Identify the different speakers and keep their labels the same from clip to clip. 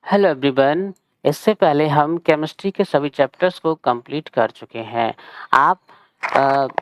Speaker 1: Hello everyone. इससे पहले हम केमिस्ट्री के सभी चैप्टर्स को कंप्लीट कर चुके हैं। आप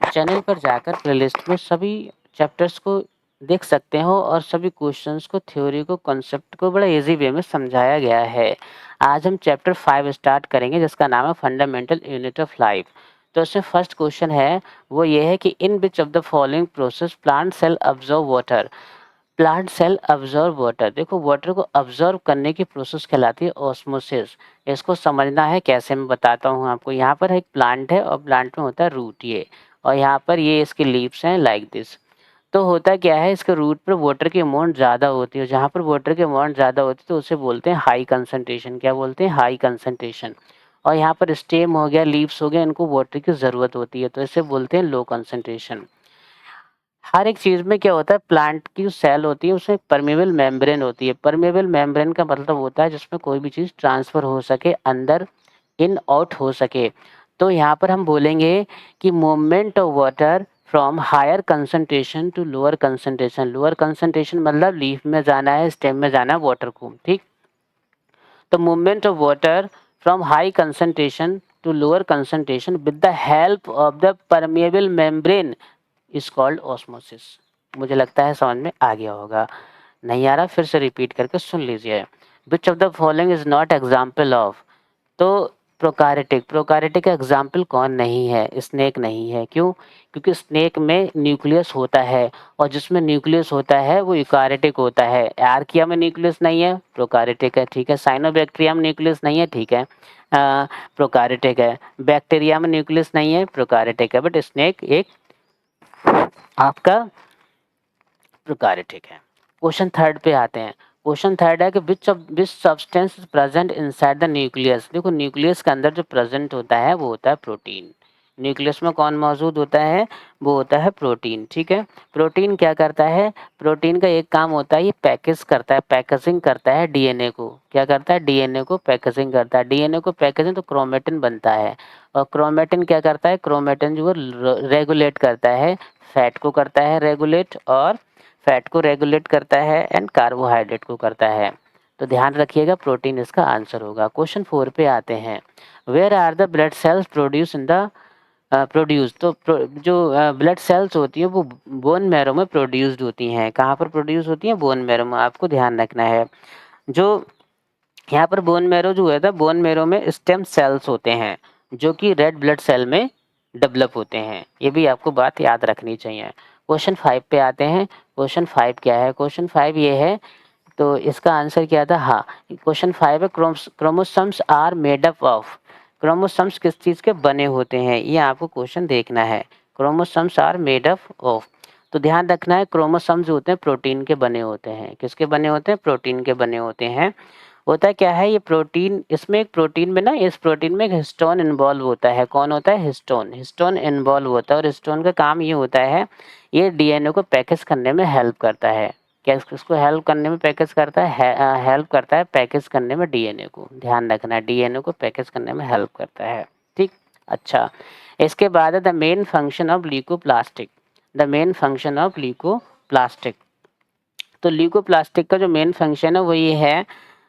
Speaker 1: चैनल पर जाकर प्लेलिस्ट में सभी चैप्टर्स को देख सकते हो और सभी क्वेश्चंस को, थ्योरी को, कॉन्सेप्ट को बड़ा इजी वे में समझाया गया है। आज हम चैप्टर 5 स्टार्ट करेंगे जिसका नाम है फंडामेंटल यूनिट ऑफ लाइफ। तो इसमें फर्स्ट क्वेश्चन है वो ये है कि in which of the following process plant cell observe water. Plant cell observe water, देखो वाटर को ऑब्जर्व करने की प्रोसेस कहलाती है ऑस्मोसिस। इसको समझना है कैसे, मैं बताता हूँ आपको। यहाँ पर एक प्लांट है और प्लांट में होता है रूट ये, और यहाँ पर ये इसके लीव्स हैं लाइक दिस। तो होता क्या है, इसके रूट पर वाटर की अमाउंट ज़्यादा होती है। जहाँ पर वाटर की अमाउंट ज़्यादा होती है तो उसे बोलते हैं हाई कंसंट्रेशन। क्या बोलते हैं? High concentration. और यहाँ पर स्टेम हो गया, लीव्स हो गया, इनको वाटर की ज़रूरत होती है तो इसे बोलते हैं लो कंसंट्रेशन। हर एक चीज़ में क्या होता है, प्लांट की जो सेल होती है उसमें परमेबल मेम्ब्रेन होती है। परमेबल मेम्ब्रेन का मतलब होता है जिसमें कोई भी चीज़ ट्रांसफ़र हो सके, अंदर इन आउट हो सके। तो यहाँ पर हम बोलेंगे कि movement of water from higher concentration to lower concentration. Lower concentration मतलब लीफ में जाना है, स्टेम में जाना है वाटर को, ठीक। तो movement of water from high concentration to lower concentration with the help of the permeable membrane is called osmosis. मुझे लगता है समझ में आ गया होगा। नहीं आ रहा फिर से रिपीट करके सुन लीजिए। विच of the following is not example of. तो प्रोकारेटिक, प्रोकारेटिक का एग्जाम्पल कौन नहीं है? स्नेक नहीं है। क्यों? क्योंकि स्नेक में न्यूक्लियस होता है और जिसमें न्यूक्लियस होता है वो यूकारियोटिक होता है। आर्किया में न्यूक्लियस नहीं है, प्रोकारेटिक है, ठीक है। साइनोबैक्टीरिया में न्यूक्लियस नहीं है, ठीक है, प्रोकारेटिक है। बैक्टीरिया में न्यूक्लियस नहीं है, प्रोकारेटिक है। बट स्नेक एक आपका प्रोकार्योटिक है। क्वेश्चन थर्ड पे आते हैं। क्वेश्चन थर्ड है कि which substance is present inside the nucleus. देखो न्यूक्लियस के अंदर जो प्रेजेंट होता है वो होता है प्रोटीन। न्यूक्लियस में कौन मौजूद होता है? वो होता है प्रोटीन, ठीक है। प्रोटीन क्या करता है? प्रोटीन का एक काम होता है, ये पैकेज करता है, पैकेजिंग करता है डीएनए को। क्या करता है? डीएनए को पैकेजिंग करता है। डीएनए को पैकेजिंग तो क्रोमेटिन बनता है, और क्रोमेटिन क्या करता है? क्रोमेटिन जो है रेगुलेट करता है, फैट को करता है रेगुलेट, और फैट को रेगुलेट करता है एंड कार्बोहाइड्रेट को करता है। तो ध्यान रखिएगा, प्रोटीन इसका आंसर होगा। क्वेश्चन 4 पे आते हैं। Where are the blood cells produce in the produce. तो जो ब्लड सेल्स होती है वो बोन मैरो में प्रोड्यूस्ड होती हैं। कहाँ पर प्रोड्यूस होती हैं? बोन मैरो में। आपको ध्यान रखना है। जो यहाँ पर बोन मैरो जो है था, बोन मैरो में स्टेम सेल्स होते हैं जो कि रेड ब्लड सेल में डेवलप होते हैं। ये भी आपको बात याद रखनी चाहिए। क्वेश्चन 5 पे आते हैं। क्वेश्चन 5 क्या है? क्वेश्चन 5 ये है, तो इसका आंसर क्या था? हाँ, क्वेश्चन 5 है chromosomes are made up of. Chromosomes किस चीज़ के बने होते हैं, ये आपको क्वेश्चन देखना है। Chromosomes are made up of. तो ध्यान रखना है, क्रोमोसोम्स जो होते हैं प्रोटीन के बने होते हैं। किसके बने होते हैं? प्रोटीन के बने होते हैं। होता क्या है ये प्रोटीन, इसमें एक प्रोटीन में ना, इस प्रोटीन में एक हिस्टोन इन्वॉल्व होता है। कौन होता है? हिस्टोन। हिस्टोन इन्वॉल्व होता है और हिस्टोन का काम ये होता है, ये डीएनए को पैकेज करने में हेल्प करता है। क्या इसको हेल्प करने में पैकेज करता है? हेल्प करता है पैकेज करने में डीएनए को। ध्यान रखना है, डीएनए को पैकेज करने में हेल्प करता है, ठीक। अच्छा, इसके बाद है the main function of leucoplastic. The main function of leucoplastic. तो ल्यूकोप्लास्टिक का जो मेन फंक्शन है वो ये है,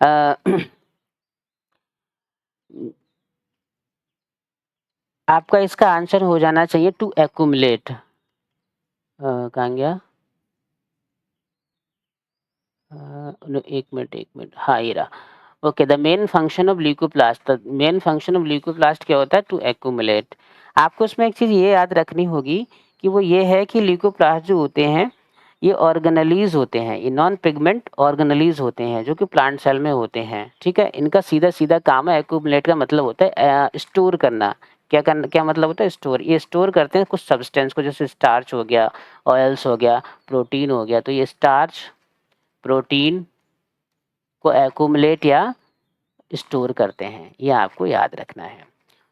Speaker 1: अ, आपका इसका आंसर हो जाना चाहिए टू एक्यूमुलेट। कहाँ गया? एक मिनट, हाँ ये रहा। Okay, the main function of leucoplast, the main function of leucoplast क्या होता है? To accumulate. आपको इसमें एक चीज़ ये याद रखनी होगी कि वो ये है कि ल्यूकोप्लास्ट जो होते हैं ये ऑर्गेनेलीज होते हैं, ये नॉन पिगमेंट ऑर्गेनेलीज होते हैं जो कि प्लांट सेल में होते हैं, ठीक है। इनका सीधा सीधा काम है, एक्यूमुलेट का मतलब होता है स्टोर करना। क्या करना, क्या मतलब होता है? स्टोर। ये स्टोर करते हैं कुछ सब्सटेंस को, जैसे स्टार्च हो गया, ऑयल्स हो गया, प्रोटीन हो गया। तो ये स्टार्च, प्रोटीन को एक्यूमुलेट या स्टोर करते हैं, ये आपको याद रखना है।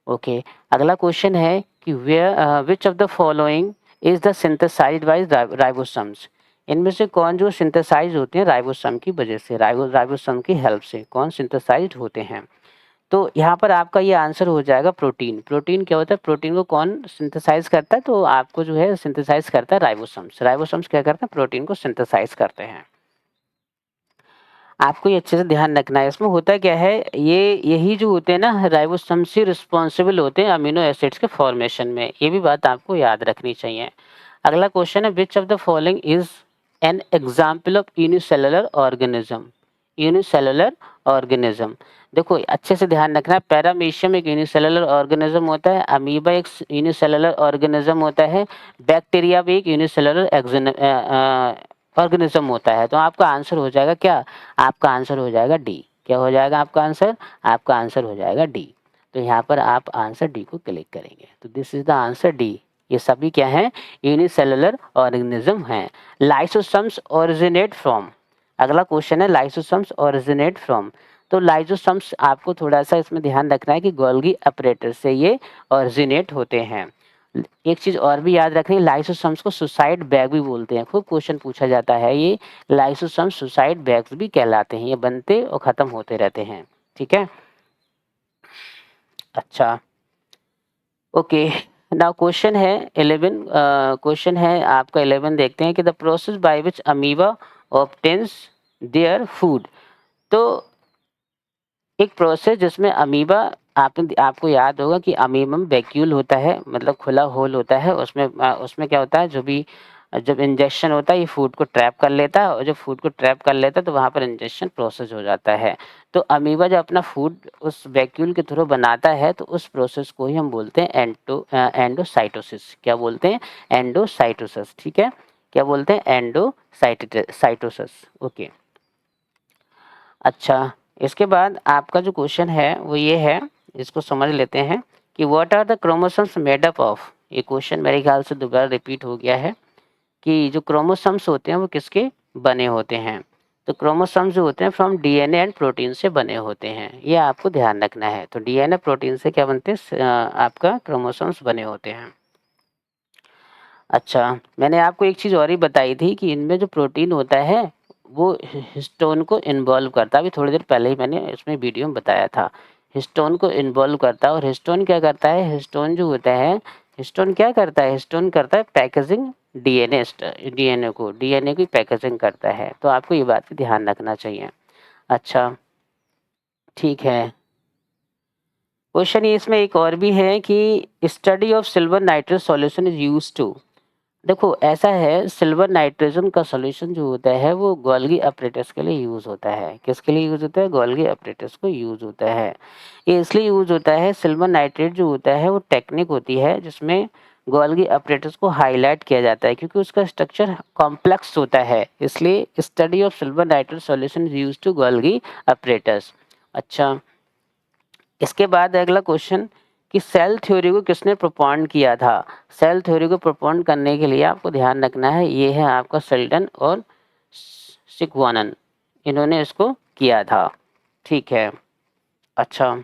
Speaker 1: ओके, अगला क्वेश्चन है कि where which of the following is the synthesized by ribosomes. इनमें से कौन जो सिंथेसाइज होते हैं राइबोसोम की वजह से, राइबोसोम की हेल्प से कौन सिंथेसाइज्ड होते हैं? तो यहाँ पर आपका ये आंसर हो जाएगा प्रोटीन। प्रोटीन क्या होता है? प्रोटीन को कौन सिंथेसाइज करता है? तो आपको जो है सिंथेसाइज करता है राइबोसोम्स। राइबोसोम्स क्या करते हैं? प्रोटीन को सिंथेसाइज करते हैं। आपको ये अच्छे से ध्यान रखना है। इसमें होता क्या है, यही जो होते हैं ना राइबोसोम से रिस्पॉन्सिबल होते हैं अमीनो एसिड्स के फॉर्मेशन में। ये भी बात आपको याद रखनी चाहिए। अगला क्वेश्चन है, विच of the following is an example of unicellular organism. Unicellular organism, देखो अच्छे से ध्यान रखना है। पैरामीशियम एक यूनिसेलुलर ऑर्गेनिज्म होता है, अमीबा एक यूनिसेलुलर ऑर्गेनिज्म होता है, बैक्टीरिया भी एक यूनिसेलुलर ऑर्गेनिज्म होता है। तो आपका आंसर हो जाएगा क्या, आपका आंसर हो जाएगा डी। क्या हो जाएगा आपका आंसर, आपका आंसर हो जाएगा डी। तो यहाँ पर आप आंसर डी को क्लिक करेंगे। तो this is the answer D. ये सभी क्या हैं, यूनिसेलुलर ऑर्गेनिज्म हैं। लाइसोसम्स ओरिजिनेट फ्रॉम, अगला क्वेश्चन है लाइसोसम्स ओरिजिनेट फ्रॉम। तो लाइसोसम्स आपको थोड़ा सा इसमें ध्यान रखना है कि गोल्गी अपरेटस से ये ओरिजिनेट होते हैं। एक चीज और भी याद रखनी, लाइसोसम्स को सुसाइड बैग भी बोलते हैं, खूब क्वेश्चन पूछा जाता है। ये लाइसोसम्स सुसाइड बैग्स भी कहलाते हैं, ये बनते और खत्म होते रहते हैं। ठीक है, अच्छा ओके। नाउ क्वेश्चन है 11, क्वेश्चन है आपका 11, देखते हैं कि the process by which amoeba obtains their food. तो एक प्रोसेस जिसमें अमीबा, आपको याद होगा कि अमीबम वैक्यूल होता है, मतलब खुला होल होता है। उसमें क्या होता है, जो भी जब इंजेक्शन होता है ये फूड को ट्रैप कर लेता है, और जब फूड को ट्रैप कर लेता है तो वहाँ पर इंजेक्शन प्रोसेस हो जाता है। तो अमीबा जब अपना फूड उस वैक्यूल के थ्रू बनाता है तो उस प्रोसेस को ही हम बोलते हैं एंडोसाइटोसिस। क्या बोलते हैं, एंडोसाइटोसिस। ठीक है, क्या बोलते हैं, एंडोसाइटोसिस। ओके, अच्छा इसके बाद आपका जो क्वेश्चन है वो ये है, इसको समझ लेते हैं कि what are the chromosomes made up of. ये क्वेश्चन मेरे ख्याल से दोबारा रिपीट हो गया है कि जो क्रोमोसोम्स होते हैं वो किसके बने होते हैं। तो क्रोमोसोम्स जो होते हैं फ्रॉम डीएनए एंड प्रोटीन से बने होते हैं, ये आपको ध्यान रखना है। तो डीएनए प्रोटीन से क्या बनते हैं, आपका क्रोमोसोम्स बने होते हैं। अच्छा, मैंने आपको एक चीज़ और ही बताई थी कि इनमें जो प्रोटीन होता है वो हिस्टोन को इन्वॉल्व करता है। अभी थोड़ी देर पहले ही मैंने इसमें वीडियो में बताया था, हिस्टोन को इन्वॉल्व करता है। और हिस्टोन क्या करता है, हिस्टोन जो होता है, हिस्टोन क्या करता है, हिस्टोन करता है पैकेजिंग डीएनए, डीएनए की पैकेजिंग करता है। तो आपको ये बात भी ध्यान रखना चाहिए। अच्छा ठीक है, क्वेश्चन ये इसमें एक और भी है कि study of silver nitrate solution is used to. देखो ऐसा है, सिल्वर नाइट्रोजन का सॉल्यूशन जो होता है वो गोल्गी अपरेटस के लिए यूज़ होता है। किसके लिए यूज़ होता है, गोल्गी अपरेटस को यूज़ होता है। ये इसलिए यूज़ होता है, सिल्वर नाइट्रेट जो होता है वो टेक्निक होती है जिसमें गोल्गी अपरेटस को हाईलाइट किया जाता है, क्योंकि उसका स्ट्रक्चर कॉम्प्लेक्स होता है। इसलिए study of silver nitrate solution is use to Golgi apparatus. अच्छा, इसके बाद अगला क्वेश्चन कि सेल थ्योरी को किसने प्रोपोन्ड किया था। सेल थ्योरी को प्रोपोन्ड करने के लिए आपको ध्यान रखना है, ये है आपका शेल्डन और सिक्वानन, इन्होंने इसको किया था। ठीक है, अच्छा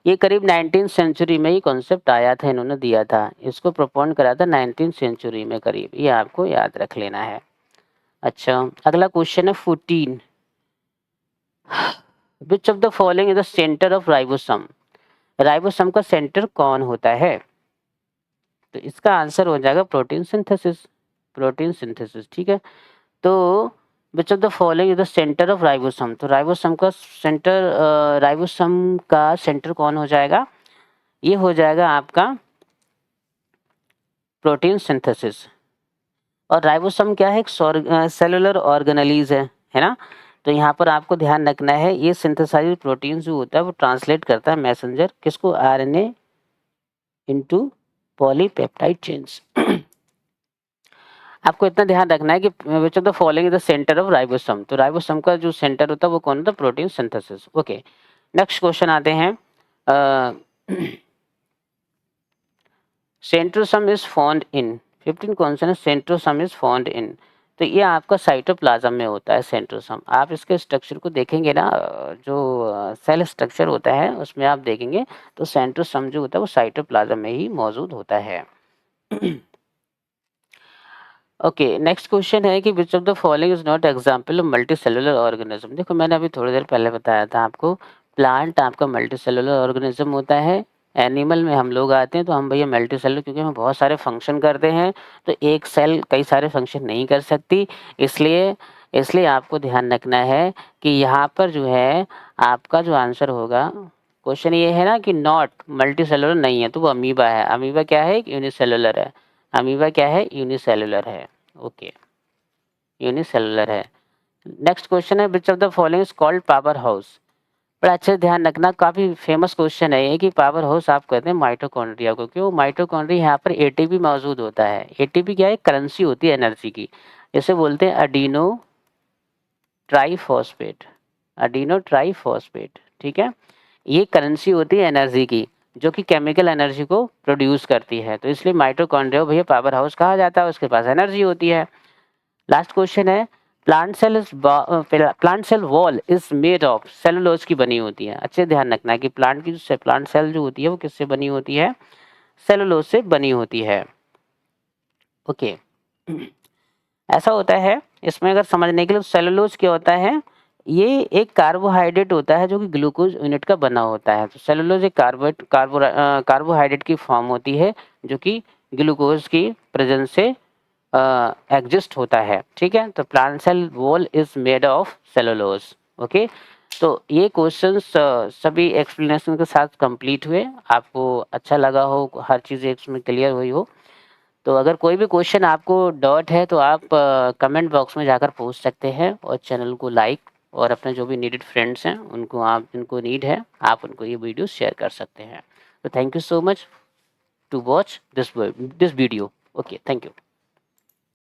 Speaker 1: ये करीब 19th सेंचुरी में ही कॉन्सेप्ट आया था, इन्होंने दिया था, इसको प्रोपोन्ड करा था 19th सेंचुरी में करीब, ये आपको याद रख लेना है। अच्छा अगला क्वेश्चन है 14, which of the following is the centre of ribosome. Ribosome का सेंटर कौन होता है। तो इसका आंसर हो जाएगा प्रोटीन सिंथेसिस, प्रोटीन सिंथेसिस। ठीक है, तो which of the following is the centre of ribosome. तो राइबोसम का सेंटर, राइबोसम का सेंटर कौन हो जाएगा, ये हो जाएगा आपका प्रोटीन सिंथेसिस। और राइबोसम क्या है, एक सेलुलर ऑर्गेनेलीज है ना। तो यहाँ पर आपको ध्यान रखना है, ये सिंथेसाइज्ड प्रोटीन जो होता है वो ट्रांसलेट करता है मैसेंजर किसको, आरएनए इनटू पॉलीपेप्टाइड चेन्स। आपको इतना ध्यान रखना है कि which of the following is the centre of ribosome. तो राइबोसम का जो सेंटर होता है वो कौन होता है, protein synthesis. Okay, next question आते हैं, सेंट्रोसम इज फाउंड इन। 15 क्वेश्चन है, सेंट्रोसम इज फाउंड इन। तो ये आपका साइटोप्लाज्म में होता है सेंट्रोसम। आप इसके स्ट्रक्चर को देखेंगे ना, जो सेल स्ट्रक्चर होता है उसमें आप देखेंगे तो सेंट्रोसम जो होता है वो साइटोप्लाज्म में ही मौजूद होता है। ओके, नेक्स्ट क्वेश्चन है कि which of the following is not example of multi cellular organism. देखो मैंने अभी थोड़ी देर पहले बताया था आपको, प्लांट आपका मल्टी सेलुलर ऑर्गेनिज्म होता है। एनिमल में हम लोग आते हैं तो हम भैया मल्टी सेलुलर, क्योंकि हम बहुत सारे फंक्शन करते हैं तो एक सेल कई सारे फंक्शन नहीं कर सकती, इसलिए इसलिए आपको ध्यान रखना है कि यहाँ पर जो है आपका जो आंसर होगा, क्वेश्चन ये है ना कि नॉट मल्टीसेलुलर नहीं है, तो वो अमीबा है। अमीबा क्या है? यूनिसेलुलर है। अमीबा क्या है? यूनिसेलुलर है। ओके, यूनिसेलुलर है। नेक्स्ट क्वेश्चन है, विच of the following is called power house. बड़ा अच्छे से ध्यान रखना, काफ़ी फेमस क्वेश्चन है ये कि पावर हाउस आप कहते हैं माइटोकॉन्ड्रिया को। क्यों? माइटोकॉन्ड्रिया यहाँ पर एटीपी मौजूद होता है। एटीपी क्या है? करेंसी होती है एनर्जी की। इसे बोलते हैं अडीनो ट्राईफॉस्फेट। अडीनो ट्राईफॉस्फेट, ठीक है। ये करेंसी होती है एनर्जी की, जो कि केमिकल एनर्जी को प्रोड्यूस करती है। तो इसलिए माइटोकॉन्ड्रिया भैया पावर हाउस कहा जाता है, उसके पास एनर्जी होती है। लास्ट क्वेश्चन है, plant cell wall is made of cellulose की बनी होती है। अच्छे ध्यान रखना है कि प्लांट सेल जो होती है वो किससे बनी होती है? सेलुलोज से बनी होती है। ओके, ऐसा होता है। इसमें अगर समझने के लिए, सेलुलोज क्या होता है? ये एक कार्बोहाइड्रेट होता है जो कि ग्लूकोज यूनिट का बना होता है। तो सेलुलोज एक कार्बोहाइड्रेट की फॉर्म होती है जो कि ग्लूकोज की प्रेजेंस से एग्जिस्ट होता है, ठीक है। तो plant cell wall is made of cellulose. Okay, तो ये क्वेश्चंस सभी एक्सप्लेनेशन के साथ कंप्लीट हुए। आपको अच्छा लगा हो, हर चीज़ इसमें क्लियर हुई हो। तो अगर कोई भी क्वेश्चन आपको डाउट है तो आप कमेंट बॉक्स में जाकर पूछ सकते हैं, और चैनल को लाइक और अपने जो भी नीडेड फ्रेंड्स हैं उनको, आप जिनको नीड है, आप उनको ये वीडियो शेयर कर सकते हैं। तो thank you so much to watch this video. Okay, thank you.